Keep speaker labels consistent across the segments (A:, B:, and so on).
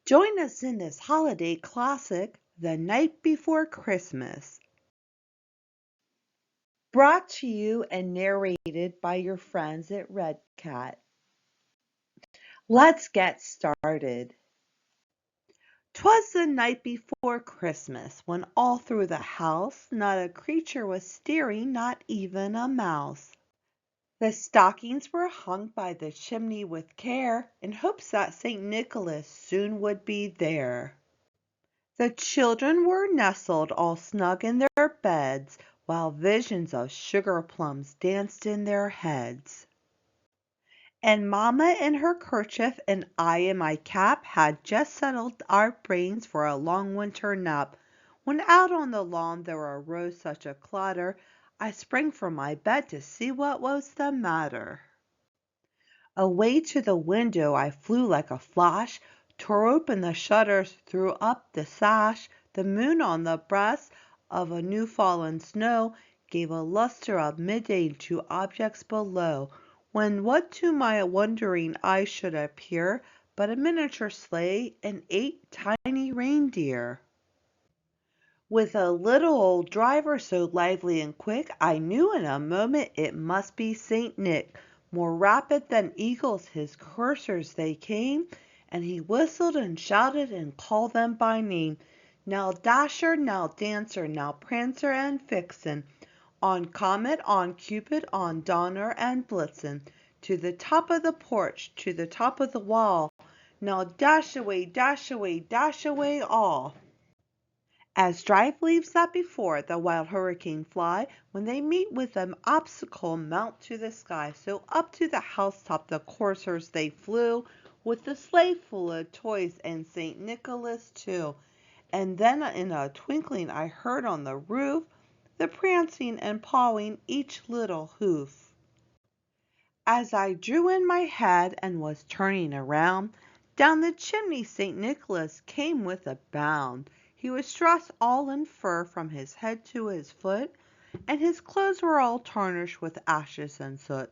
A: Join us in this holiday classic, The Night Before Christmas. Brought to you and narrated by your friends at Red Cat. Let's get started. 'Twas the night before Christmas, when all through the house not a creature was stirring, not even a mouse. The stockings were hung by the chimney with care, in hopes that St. Nicholas soon would be there. The children were nestled all snug in their beds, while visions of sugar plums danced in their heads. And Mamma in her kerchief and I in my cap had just settled our brains for a long winter nap, when out on the lawn there arose such a clatter, I sprang from my bed to see what was the matter. Away to the window I flew like a flash, tore open the shutters, threw up the sash. The moon on the breast of a new fallen snow gave a lustre of midday to objects below, when what to my wondering eyes should appear but a miniature sleigh and 8 tiny reindeer. With a little old driver so lively and quick, I knew in a moment it must be Saint Nick. More rapid than eagles his coursers they came, and he whistled and shouted and called them by name. Now Dasher, now Dancer, now Prancer and Vixen, on Comet, on Cupid, on Donner and Blitzen, to the top of the porch, to the top of the wall. Now dash away, dash away, dash away all. As drive leaves that before the wild hurricane fly, when they meet with an obstacle mount to the sky, so up to the housetop the coursers they flew, with the sleigh full of toys and St. Nicholas too. And then in a twinkling I heard on the roof the prancing and pawing each little hoof. As I drew in my head and was turning around, down the chimney St. Nicholas came with a bound. He was dressed all in fur from his head to his foot, and his clothes were all tarnished with ashes and soot.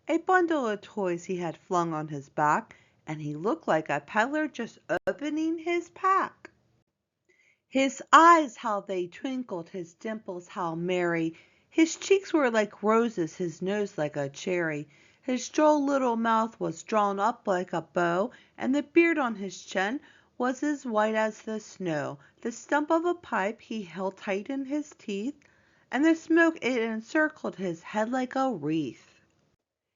A: A bundle of toys he had flung on his back, and he looked like a peddler just opening his pack. His eyes how they twinkled, his dimples how merry, his cheeks were like roses, his nose like a cherry. His droll little mouth was drawn up like a bow, and the beard on his chin was as white as the snow. The stump of a pipe he held tight in his teeth, and the smoke it encircled his head like a wreath.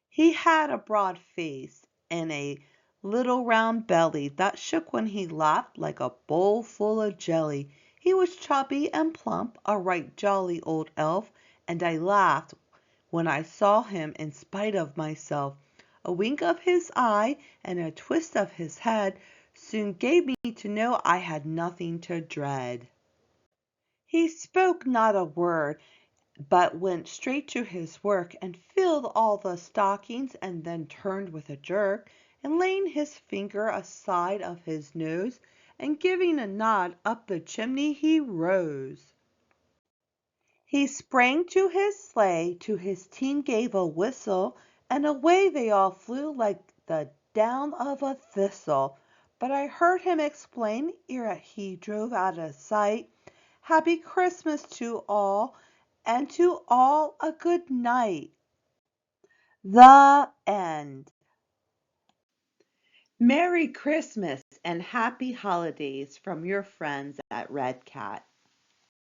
A: He had a broad face and a little round belly that shook when he laughed like a bowl full of jelly. He was chubby and plump, a right jolly old elf, and I laughed when I saw him in spite of myself. A wink of his eye and a twist of his head soon gave me to know I had nothing to dread. He spoke not a word, but went straight to his work and filled all the stockings, and then turned with a jerk, and laying his finger aside of his nose, and giving a nod up the chimney he rose. He sprang to his sleigh, to his team gave a whistle, and away they all flew like the down of a thistle. But I heard him explain, ere he drove out of sight, Happy Christmas to all, and to all a good night. The end. Merry Christmas and happy holidays from your friends at Red Cat.